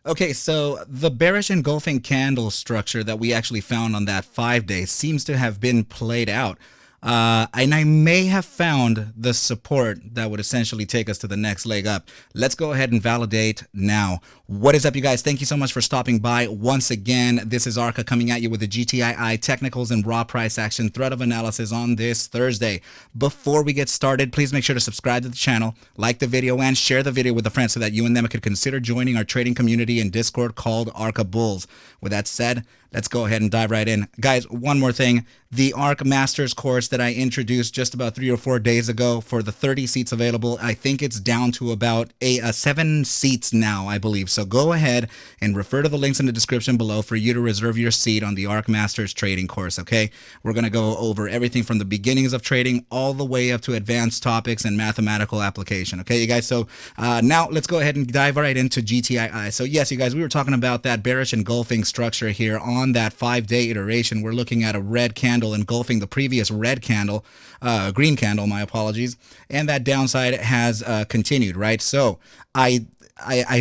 Okay, so the bearish engulfing candle structure that we actually found on that 5 day seems to have been played out. And I may have found the support that would essentially take us to the next leg up. Let's go ahead and validate now. What is up, you guys? Thank you so much for stopping by once again. This is ARCa coming at you with the GTII technicals and raw price action thread of analysis on this Thursday. Before we get started, please make sure to subscribe to the channel, like the video, and share the video with a friend so that you and them could consider joining our trading community in Discord called ARCa Bulls. With that said, let's go ahead and dive right in. Guys, one more thing. The ARC Masters course that I introduced just about 3 or 4 days ago, for the 30 seats available, I think it's down to about 7 seats now, I believe. So go ahead and refer to the links in the description below for you to reserve your seat on the ARC Masters trading course, okay? We're going to go over everything from the beginnings of trading all the way up to advanced topics and mathematical application, okay, you guys? So now let's go ahead and dive right into GTII. So yes, you guys, we were talking about that bearish engulfing structure here on that 5-day iteration. We're looking at a red candle engulfing the previous red candle, green candle, my apologies, and that downside has continued, right? So I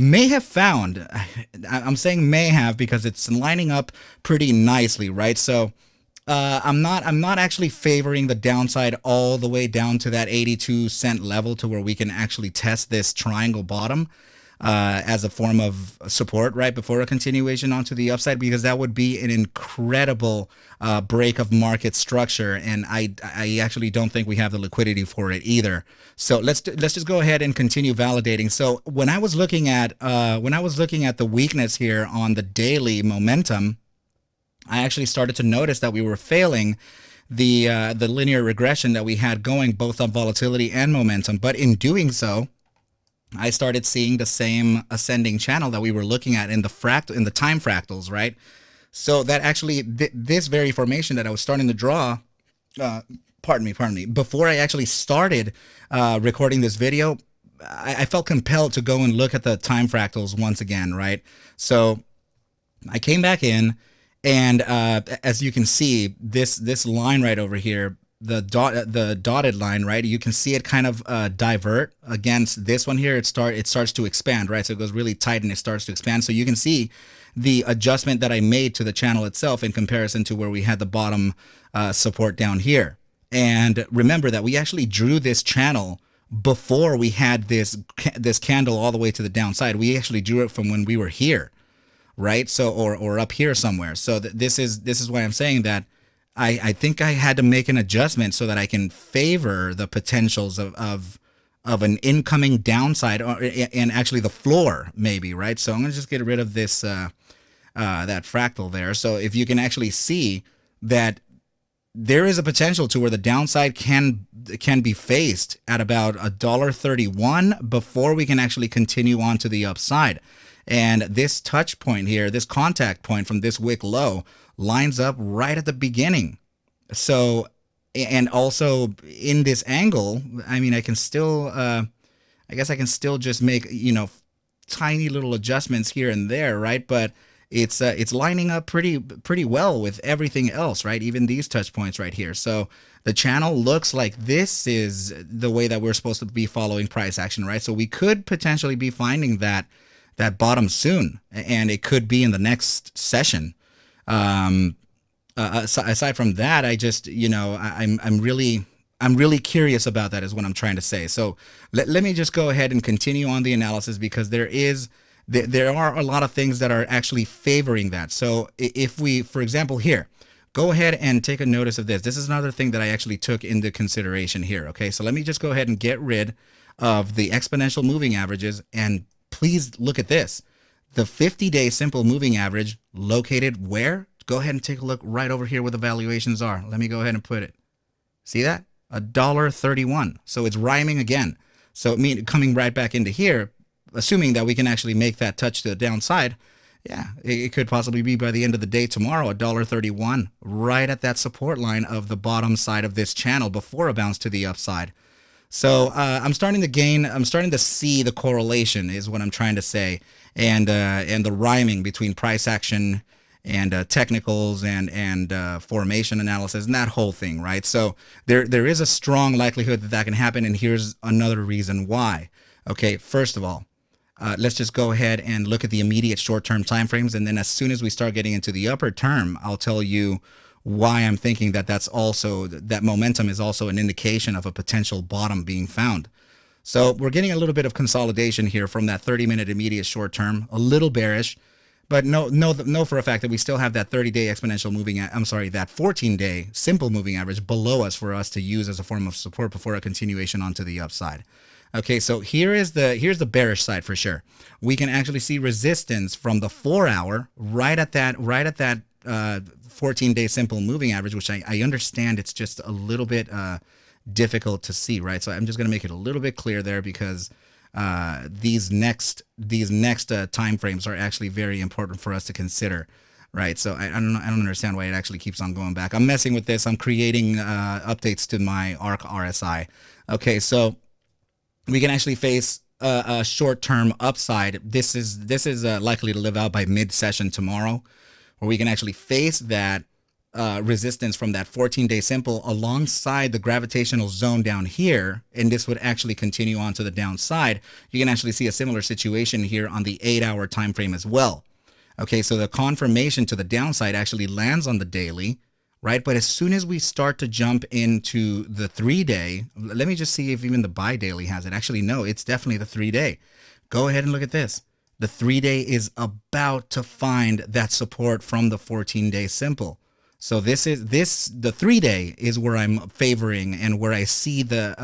may have found, I'm saying may have because it's lining up pretty nicely, right? So I'm not actually favoring the downside all the way down to that 82-cent level to where we can actually test this triangle bottom as a form of support right before a continuation onto the upside, because that would be an incredible break of market structure, and I actually don't think we have the liquidity for it either. So let's just go ahead and continue validating. So when I was looking at the weakness here on the daily momentum, I actually started to notice that we were failing the linear regression that we had going both on volatility and momentum. But in doing so, I started seeing the same ascending channel that we were looking at in the time fractals, right? So that actually this very formation that I was starting to draw, pardon me, before I actually started recording this video, I felt compelled to go and look at the time fractals once again, right? So I came back in, and as you can see, this line right over here, the dotted line, right? You can see it kind of divert against this one here. It starts to expand, right? So it goes really tight and it starts to expand. So you can see the adjustment that I made to the channel itself in comparison to where we had the bottom support down here. And remember that we actually drew this channel before we had this candle all the way to the downside. We actually drew it from when we were here, right? So or up here somewhere. So this is why I'm saying that I think I had to make an adjustment so that I can favor the potentials of an incoming downside, and actually the floor maybe, right? So I'm gonna just get rid of this that fractal there. So if you can actually see that there is a potential to where the downside can be faced at about $1.31 before we can actually continue on to the upside. And this touch point here, this contact point from this wick low, lines up right at the beginning. So, and also in this angle, I mean, I can still, I guess I can still just make, tiny little adjustments here and there, right? But it's lining up pretty well with everything else, right? Even these touch points right here. So the channel looks like this is the way that we're supposed to be following price action, right? So we could potentially be finding that bottom soon, and it could be in the next session. Aside from that, I just, I'm really curious about that is what I'm trying to say. So let me just go ahead and continue on the analysis, because there are a lot of things that are actually favoring that. So if we, for example, here, go ahead and take a notice of this. This is another thing that I actually took into consideration here. Okay, so let me just go ahead and get rid of the exponential moving averages, and please look at this. The 50-day simple moving average located where? Go ahead and take a look right over here where the valuations are. Let me go ahead and put it. See that? $1.31. So it's rhyming again. So it means coming right back into here, assuming that we can actually make that touch to the downside. Yeah, it could possibly be by the end of the day tomorrow, $1.31, right at that support line of the bottom side of this channel before a bounce to the upside. So I'm starting to see the correlation is what I'm trying to say, and the rhyming between price action and technicals and formation analysis and that whole thing, right? So there is a strong likelihood that can happen, and here's another reason why. Okay, first of all, let's just go ahead and look at the immediate short-term timeframes. And then as soon as we start getting into the upper term, I'll tell you why I'm thinking that that momentum is also an indication of a potential bottom being found. So we're getting a little bit of consolidation here from that 30-minute immediate short term, a little bearish, but know for a fact that we still have that 30-day exponential moving, that 14-day simple moving average below us for us to use as a form of support before a continuation onto the upside. Okay, so here's the bearish side for sure. We can actually see resistance from the 4-hour right at that 14-day simple moving average, which I understand it's just a little bit difficult to see, right? So I'm just going to make it a little bit clear there because these next time frames are actually very important for us to consider, right? So I don't understand why it actually keeps on going back. I'm messing with this. I'm creating updates to my ARC RSI. Okay, so we can actually face a short-term upside. This is likely to live out by mid-session tomorrow, where we can actually face that resistance from that 14-day simple alongside the gravitational zone down here, and this would actually continue on to the downside. You can actually see a similar situation here on the 8-hour time frame as well. Okay, so the confirmation to the downside actually lands on the daily, right? But as soon as we start to jump into the 3-day, let me just see if even the buy daily has it. Actually, no, it's definitely the 3-day. Go ahead and look at this. The 3-day is about to find that support from the 14-day simple. So the 3-day is where I'm favoring and where I see the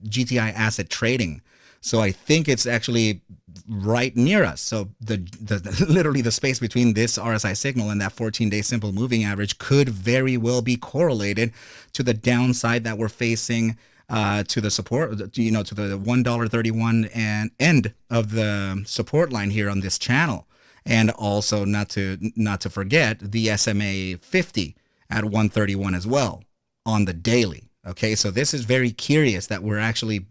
GTI asset trading. So I think it's actually right near us. So literally the space between this RSI signal and that 14-day simple moving average could very well be correlated to the downside that we're facing, to the support, to the $1.31 and end of the support line here on this channel. And also not to forget the SMA 50 at 131 as well on the daily. Okay, so this is very curious that we're actually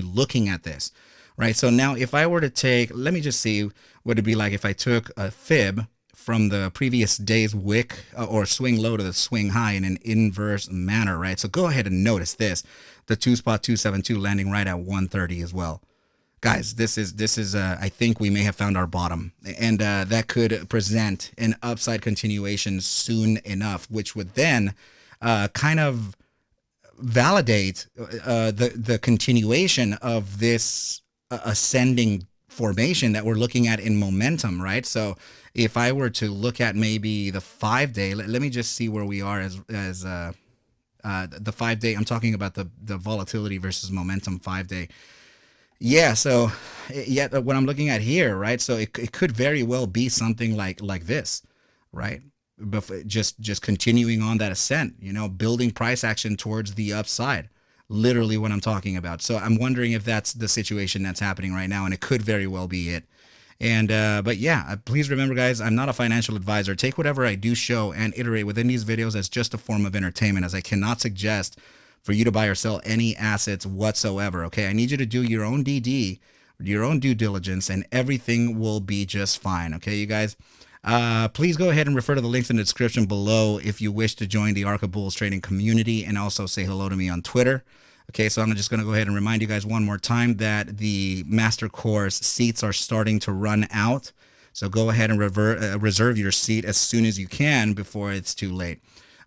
looking at this, right? So now if I were to take, let me just see what it'd be like if I took a fib from the previous day's wick or swing low to the swing high in an inverse manner, right? So go ahead and notice this, the 2.272 landing right at 130 as well. Guys, this is I think we may have found our bottom, and that could present an upside continuation soon enough, which would then kind of validate the continuation of this ascending formation that we're looking at in momentum, right? So if I were to look at maybe the 5-day, let me just see where we are as the 5-day. I'm talking about the volatility versus momentum 5-day. Yeah, so what I'm looking at here, right? So it could very well be something like this, right? But just continuing on that ascent, building price action towards the upside, literally what I'm talking about. So I'm wondering if that's the situation that's happening right now, and it could very well be it. And but yeah, please remember, guys, I'm not a financial advisor. Take whatever I do show and iterate within these videos as just a form of entertainment, as I cannot suggest for you to buy or sell any assets whatsoever. Okay, I need you to do your own DD, your own due diligence, and everything will be just fine. Okay, you guys. Please go ahead and refer to the links in the description below if you wish to join the ARCa Bulls trading community, and also say hello to me on Twitter. Okay, so I'm just going to go ahead and remind you guys one more time that the master course seats are starting to run out. So go ahead and reserve your seat as soon as you can before it's too late.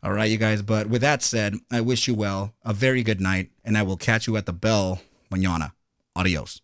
All right, you guys. But with that said, I wish you well, a very good night, and I will catch you at the bell mañana. Adios.